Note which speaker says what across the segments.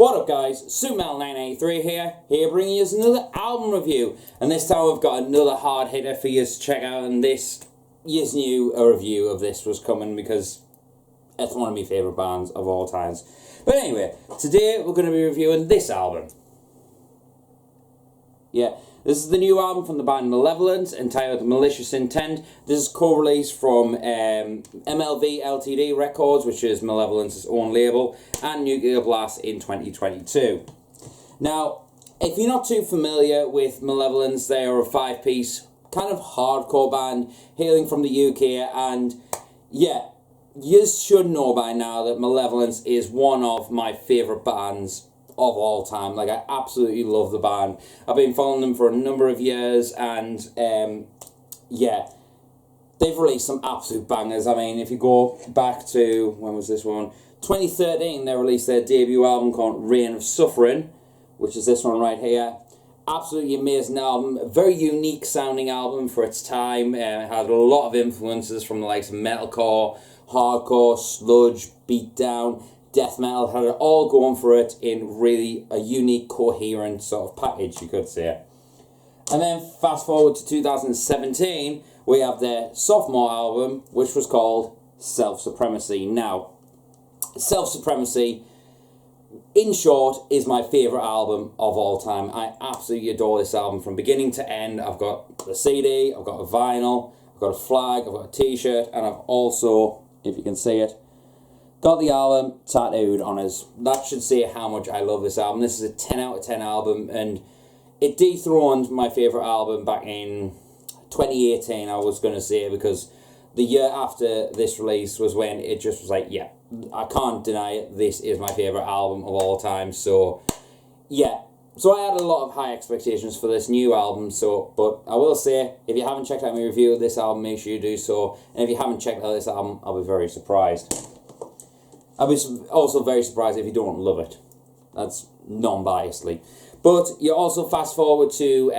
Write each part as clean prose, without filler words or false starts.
Speaker 1: What up guys, SuperMetal983 here bringing you another album review, and this time we've got another hard hitter for you to check out, and this, you knew a review of this was coming because it's one of my favourite bands of all times. But anyway, today we're going to be reviewing this album. Yeah, this is the new album from the band Malevolence, entitled Malicious Intent. This is co-released from MLVLTD Records, which is Malevolence's own label, and Nuclear Blast in 2022. Now, if you're not too familiar with Malevolence, they are a 5-piece kind of hardcore band hailing from the UK, and yeah, you should know by now that Malevolence is one of my favourite bands of all time. Like, I absolutely love the band. I've been following them for a number of years, and yeah, they've released some absolute bangers. I mean, if you go back to, when was this one? 2013, they released their debut album called Reign of Suffering, which is this one right here. Absolutely amazing album, a very unique sounding album for its time. It had a lot of influences from the likes of metalcore, hardcore, sludge, beatdown, death metal. Had it all going for it in really a unique, coherent sort of package, you could say. And then fast forward to 2017, we have their sophomore album, which was called Self-Supremacy. Now, Self-Supremacy, in short, is my favourite album of all time. I absolutely adore this album from beginning to end. I've got the CD, I've got a vinyl, I've got a flag, I've got a t-shirt, and I've also, if you can see it, got the album tattooed on us. That should say how much I love this album. This is a 10 out of 10 album, and it dethroned my favourite album back in 2018, I was going to say, because the year after this release was when it just was like, yeah, I can't deny it, this is my favourite album of all time. So, yeah. So I had a lot of high expectations for this new album, but I will say, if you haven't checked out my review of this album, make sure you do so. And if you haven't checked out this album, I'll be very surprised. I'll be also very surprised if you don't love it. That's non-biasedly. But you also fast forward to,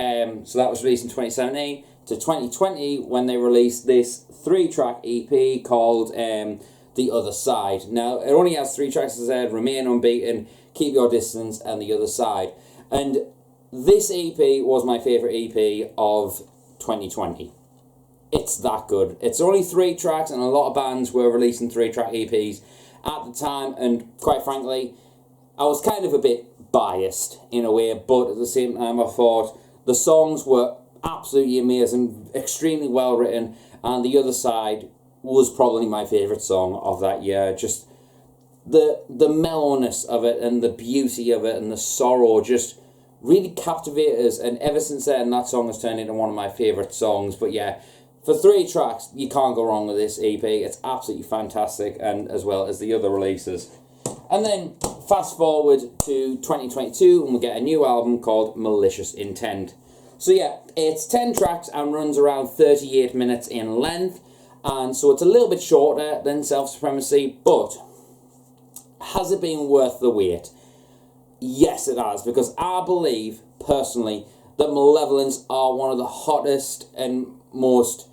Speaker 1: so that was released in 2017, to 2020, when they released this 3-track EP called The Other Side. Now, it only has 3 tracks, as I said: Remain Unbeaten, Keep Your Distance, and The Other Side. And this EP was my favourite EP of 2020. It's that good. It's only 3 tracks, and a lot of bands were releasing 3-track EPs at the time, and quite frankly, I was kind of a bit biased in a way, but at the same time I thought the songs were absolutely amazing, extremely well written, and The Other Side was probably my favourite song of that year. Just the mellowness of it and the beauty of it and the sorrow just really captivated us, and ever since then that song has turned into one of my favourite songs. But yeah, for 3 tracks, you can't go wrong with this EP. It's absolutely fantastic, and as well as the other releases. And then fast forward to 2022, and we'll get a new album called Malicious Intent. So yeah, it's 10 tracks and runs around 38 minutes in length, and so it's a little bit shorter than Self-Supremacy, but has it been worth the wait? Yes, it has, because I believe, personally, that Malevolence are one of the hottest and most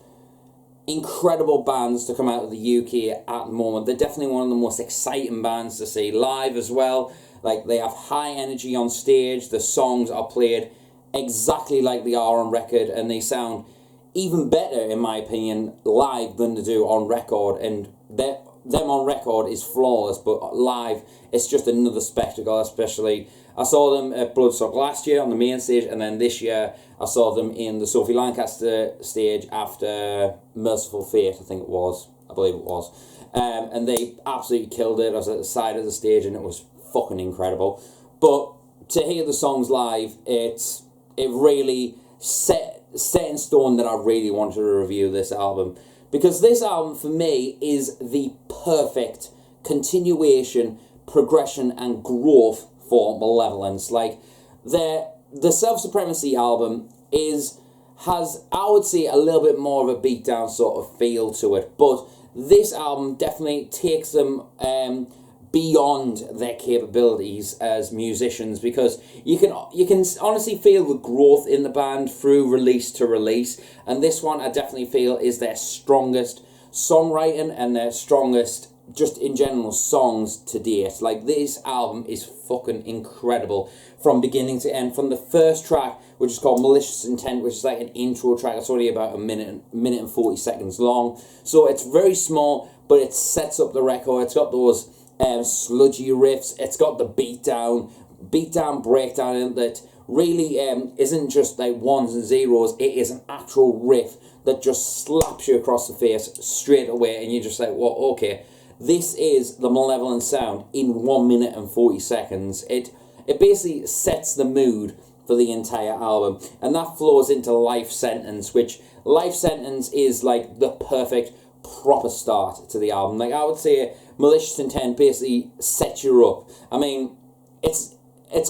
Speaker 1: incredible bands to come out of the UK at the moment. They're definitely one of the most exciting bands to see live as well. Like, they have high energy on stage, the songs are played exactly like they are on record, and they sound even better, in my opinion, live than they do on record. And them on record is flawless, but live it's just another spectacle. Especially, I saw them at Bloodstock last year on the main stage, and then this year I saw them in the Sophie Lancaster stage after Merciful Fate, I believe it was. And they absolutely killed it. I was at the side of the stage, and it was fucking incredible. But to hear the songs live, it really set in stone that I really wanted to review this album. Because this album, for me, is the perfect continuation, progression, and growth for Malevolence. Like, the Self-Supremacy album has, I would say, a little bit more of a beatdown sort of feel to it. But this album definitely takes them beyond their capabilities as musicians, because you can honestly feel the growth in the band through release to release, and this one I definitely feel is their strongest songwriting and their strongest just in general songs to date. Like, this album is fucking incredible from beginning to end. From the first track, which is called Malicious Intent, which is like an intro track. It's only about a minute and 40 seconds long. So it's very small, but it sets up the record. It's got those sludgy riffs. It's got the beatdown, breakdown in that really isn't just like ones and zeros. It is an actual riff that just slaps you across the face straight away, and you're just like, well, okay, this is the Malevolence sound in 1 minute and 40 seconds. It basically sets the mood for the entire album, and that flows into Life Sentence, which Life Sentence is like the perfect proper start to the album. Like, I would say Malicious Intent basically sets you up. I mean, it's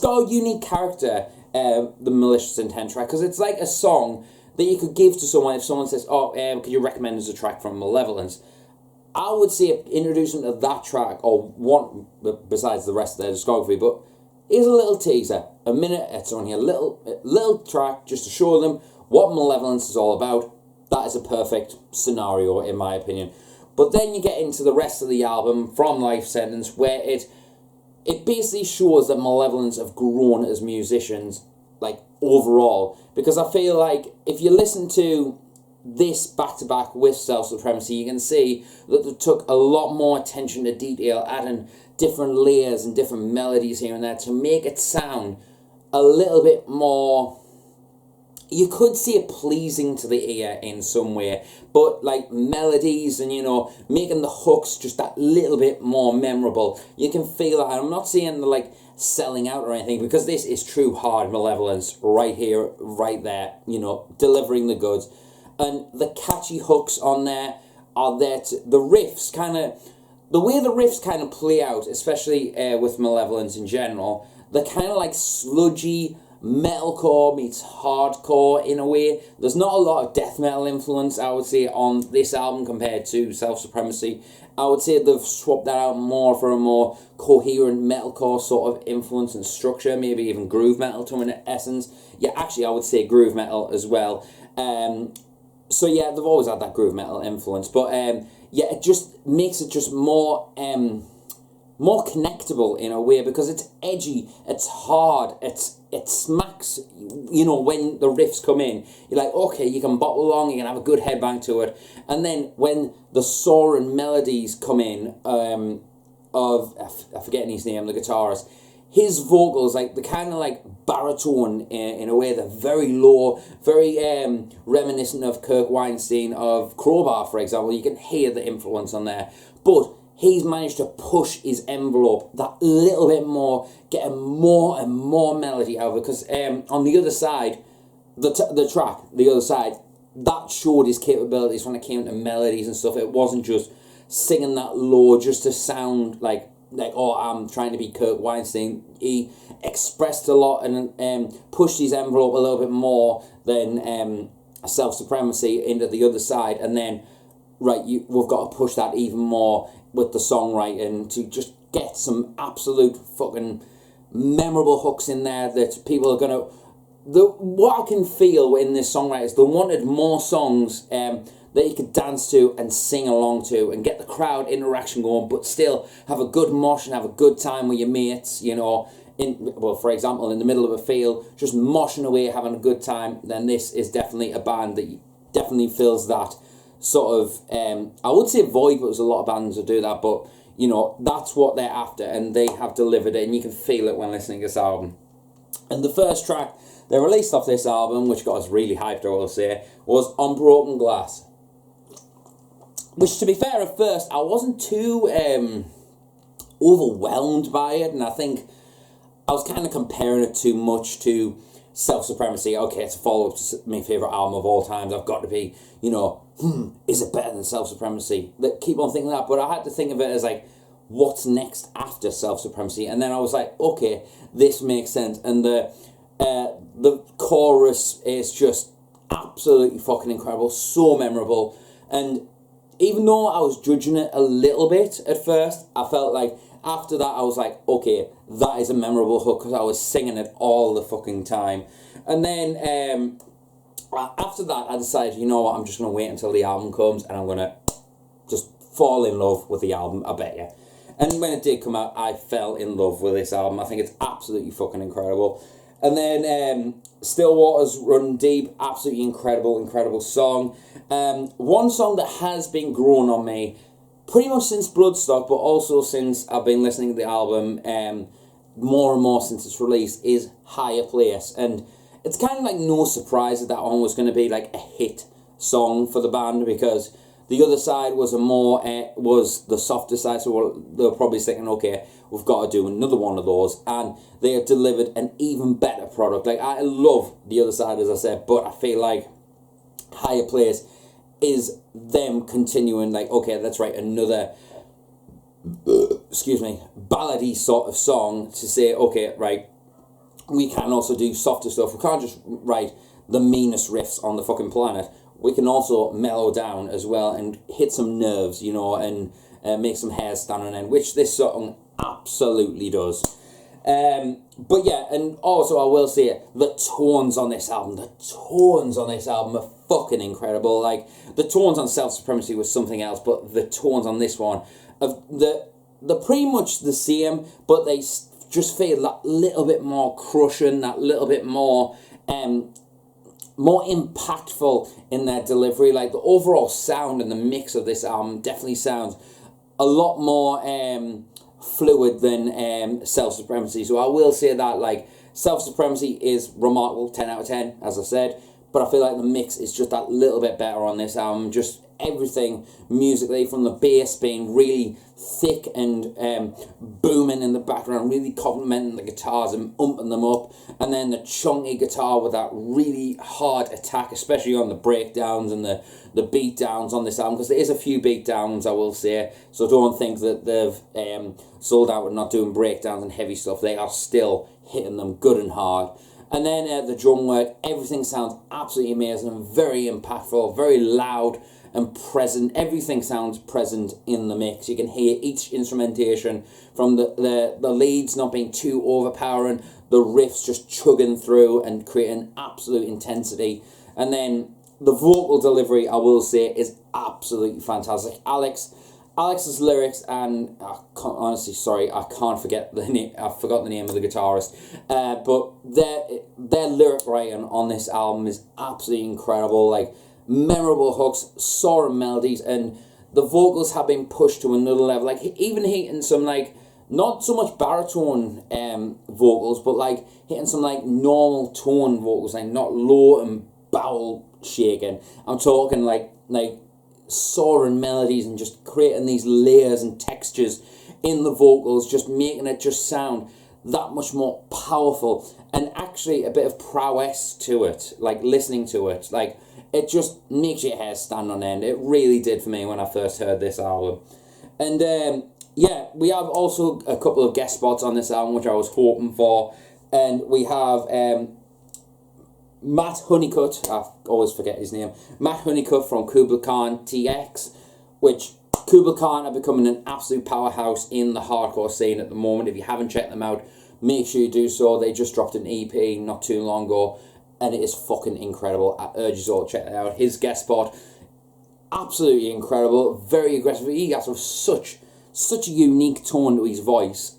Speaker 1: got a unique character, the Malicious Intent track, because it's like a song that you could give to someone if someone says, oh, could you recommend us a track from Malevolence? I would say introduce them to that track, or one besides the rest of their discography, but here's a little teaser, a minute. It's only a little track just to show them what Malevolence is all about. That is a perfect scenario, in my opinion. But then you get into the rest of the album from Life Sentence, where it basically shows that Malevolence have grown as musicians, like, overall. Because I feel like if you listen to this back-to-back with Self-Supremacy, you can see that they took a lot more attention to detail, adding different layers and different melodies here and there to make it sound a little bit more, you could say, it pleasing to the ear in some way, but like melodies and, you know, making the hooks just that little bit more memorable. You can feel that. And I'm not saying they're like selling out or anything, because this is true hard Malevolence right here, right there, you know, delivering the goods. And the catchy hooks on there are there to, the riffs kind of, the way the riffs kind of play out, especially with Malevolence in general, they're kind of like sludgy metalcore meets hardcore in a way. There's not a lot of death metal influence, I would say, on this album compared to Self-Supremacy. I would say they've swapped that out more for a more coherent metalcore sort of influence and structure, maybe even groove metal to an essence. Yeah, actually, I would say groove metal as well. So yeah, they've always had that groove metal influence, but yeah, it just makes it just more more connectable in a way, because it's edgy, it's hard, it smacks, you know, when the riffs come in, you're like, okay, you can bop along, you can have a good headbang to it, and then when the soaring melodies come in, I'm forgetting his name, the guitarist, his vocals, like, the kind of like baritone in a way, they're very low, very reminiscent of Kirk Weinstein, of Crowbar, for example. You can hear the influence on there, but he's managed to push his envelope that little bit more, getting more and more melody out of it, because on the other side, the track, the other side, that showed his capabilities when it came to melodies and stuff. It wasn't just singing that low just to sound like, oh, I'm trying to be Kirk Weinstein. He expressed a lot and pushed his envelope a little bit more than Self-Supremacy into the other side, and then, right, we've got to push that even more with the songwriting to just get some absolute fucking memorable hooks in there that people are gonna. What I can feel in this songwriting is they wanted more songs that you could dance to and sing along to and get the crowd interaction going, but still have a good mosh and have a good time with your mates, you know. Well, for example, in the middle of a field, just moshing away, having a good time. Then this is definitely a band that definitely fills that sort of, I would say void, but there's a lot of bands that do that, but, you know, that's what they're after, and they have delivered it, and you can feel it when listening to this album. And the first track they released off this album, which got us really hyped, I will say, was Unbroken Glass. Which, to be fair, at first, I wasn't too overwhelmed by it, and I think I was kind of comparing it too much to Self-Supremacy. Okay, it's a follow-up to my favourite album of all time. I've got to be, you know, is it better than Self-Supremacy? Keep on thinking that, but I had to think of it as like, what's next after Self-Supremacy? And then I was like, okay, this makes sense. And the chorus is just absolutely fucking incredible, so memorable. And even though I was judging it a little bit at first, I felt like after that I was like, okay, that is a memorable hook, because I was singing it all the fucking time. And then after that I decided, you know what, I'm just going to wait until the album comes and I'm going to just fall in love with the album, I bet you. And when it did come out, I fell in love with this album. I think it's absolutely fucking incredible. And then Stillwater's Run Deep, absolutely incredible song. One song that has been growing on me pretty much since Bloodstock, but also since I've been listening to the album more and more since its release, is Higher Place. And it's kind of like no surprise that that one was going to be like a hit song for the band, because the other side was was the softer side, so they were probably thinking, okay, we've got to do another one of those, and they have delivered an even better product. Like, I love the other side, as I said, but I feel like Higher Place is them continuing, like, okay, let's write another, ballady sort of song to say, okay, right, we can also do softer stuff. We can't just write the meanest riffs on the fucking planet. We can also mellow down as well and hit some nerves, you know, and make some hairs stand on end, which this song absolutely does. But yeah, and also I will say the tones on this album are fucking incredible. Like, the tones on Self Supremacy was something else, but the tones on this one, they're pretty much the same, but they just feel that little bit more crushing, that little bit more impactful in their delivery. Like, the overall sound and the mix of this album definitely sounds a lot more fluid than Self Supremacy. So I will say that, like, Self Supremacy is remarkable, 10 out of 10, as I said, but I feel like the mix is just that little bit better on this album. Just everything musically, from the bass being really thick and booming in the background, really complementing the guitars and umping them up, and then the chunky guitar with that really hard attack, especially on the breakdowns and the beat downs on this album, because there is a few beat downs, I will say, so don't think that they've sold out with not doing breakdowns and heavy stuff. They are still hitting them good and hard. And then the drum work, everything sounds absolutely amazing and very impactful, very loud and present. Everything sounds present in the mix. You can hear each instrumentation, from the leads not being too overpowering, the riffs just chugging through and creating absolute intensity. And then the vocal delivery, I will say, is absolutely fantastic. Alex's lyrics, and honestly, sorry, I can't forget the name. I forgot the name of the guitarist. But their lyric writing on this album is absolutely incredible. Like, memorable hooks, soaring melodies, and the vocals have been pushed to another level. Like, even hitting some, like, not so much baritone vocals, but like hitting some like normal tone vocals, like not low and bowel shaking. I'm talking like soaring melodies and just creating these layers and textures in the vocals, just making it just sound that much more powerful, and actually a bit of prowess to it, like listening to it, like it just makes your hair stand on end. It really did for me when I first heard this album. And yeah, we have also a couple of guest spots on this album, which I was hoping for, and we have Matt Honeycutt, I always forget his name, Matt Honeycutt from Kubla Khan TX, which Kubla Khan are becoming an absolute powerhouse in the hardcore scene at the moment. If you haven't checked them out, make sure you do so. They just dropped an EP not too long ago, and it is fucking incredible. I urge you all to check it out. His guest spot, absolutely incredible, very aggressive. He has such a unique tone to his voice.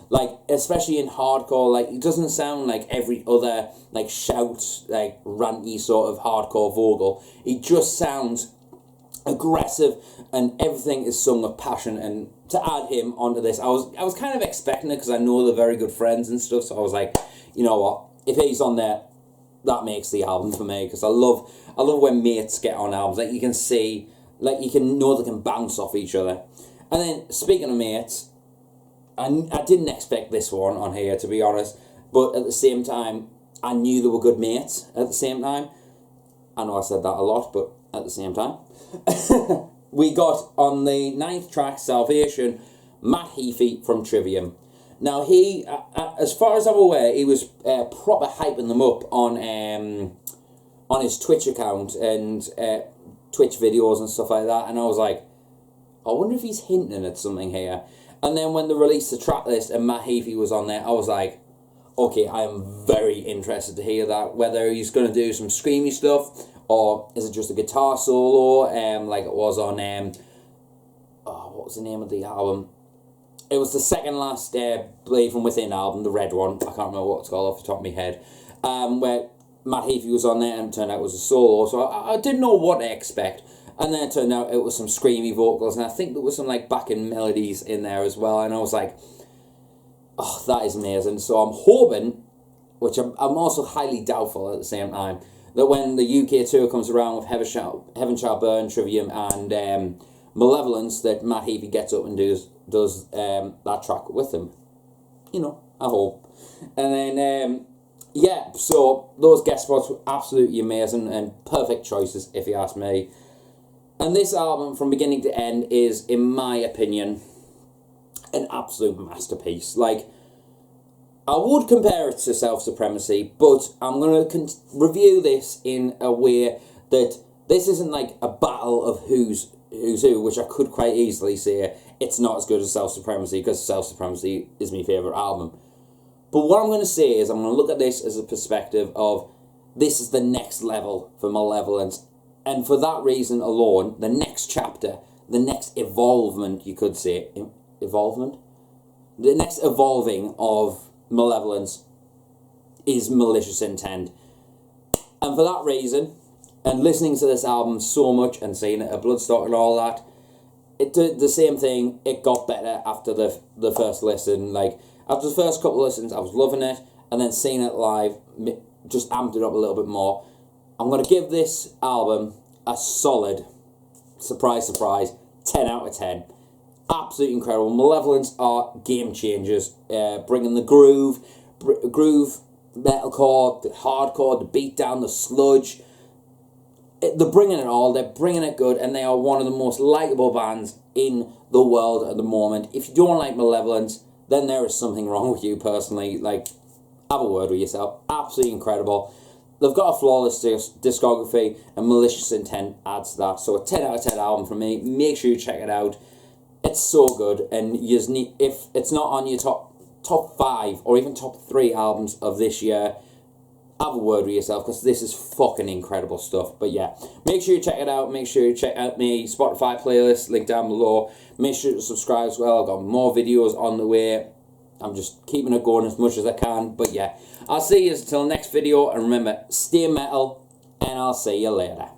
Speaker 1: Like, especially in hardcore, like, it doesn't sound like every other, like, shout, like, ranty sort of hardcore vocal. It just sounds aggressive, and everything is sung with passion. And to add him onto this, I was kind of expecting it, because I know they're very good friends and stuff, so I was like, you know what, if he's on there, that makes the album for me, because I love when mates get on albums. Like, you can see, like, you can know they can bounce off each other. And then, speaking of mates, I didn't expect this one on here, to be honest, but at the same time, I knew they were good mates at the same time. I know I said that a lot, but at the same time. We got, on the 9th track, Salvation, Matt Heafy from Trivium. Now, he, as far as I'm aware, he was proper hyping them up on his Twitch account and Twitch videos and stuff like that, and I was like, I wonder if he's hinting at something here. And then when they released the track list and Matt Heafy was on there, I was like, okay, I am very interested to hear that, whether he's going to do some screamy stuff or is it just a guitar solo, like it was on, what was the name of the album? It was the second last Bleed From Within album, the red one, I can't remember what it's called off the top of my head, where Matt Heafy was on there and it turned out it was a solo, so I didn't know what to expect. And then it turned out it was some screamy vocals, and I think there was some like backing melodies in there as well, and I was like, oh, that is amazing. So I'm hoping, which I'm also highly doubtful at the same time, that when the UK tour comes around with Heaven Shall Burn, Trivium, and Malevolence, that Matt Heafy gets up and does that track with them. You know, I hope. And then, yeah, so those guest spots were absolutely amazing and perfect choices, if you ask me. And this album, from beginning to end, is, in my opinion, an absolute masterpiece. Like, I would compare it to Self-Supremacy, but I'm going to review this in a way that this isn't like a battle of who's who, which I could quite easily say it's not as good as Self-Supremacy, because Self-Supremacy is my favourite album. But what I'm going to say is I'm going to look at this as a perspective of this is the next level for Malevolence. And for that reason alone, the next chapter, the next evolvement, you could say, evolvement? The next evolving of Malevolence is Malicious Intent. And for that reason, and listening to this album so much and seeing it at Bloodstock and all that, it did the same thing. It got better after the first listen. Like, after the first couple of listens, I was loving it, and then seeing it live just amped it up a little bit more. I'm going to give this album a solid, surprise, surprise, 10 out of 10. Absolutely incredible. Malevolence are game changers, bringing the groove, metalcore, the hardcore, the beatdown, the sludge. They're bringing it all, they're bringing it good, and they are one of the most likeable bands in the world at the moment. If you don't like Malevolence, then there is something wrong with you personally. Like, have a word with yourself. Absolutely incredible. They've got a flawless discography, and Malicious Intent adds to that. So a 10 out of 10 album from me. Make sure you check it out. It's so good, and you just need, if it's not on your top 5 or even top 3 albums of this year, have a word with yourself, because this is fucking incredible stuff. But yeah, make sure you check it out. Make sure you check out my Spotify playlist, link down below. Make sure to subscribe as well. I've got more videos on the way. I'm just keeping it going as much as I can. But yeah, I'll see you until next video, and remember, stay metal, and I'll see you later.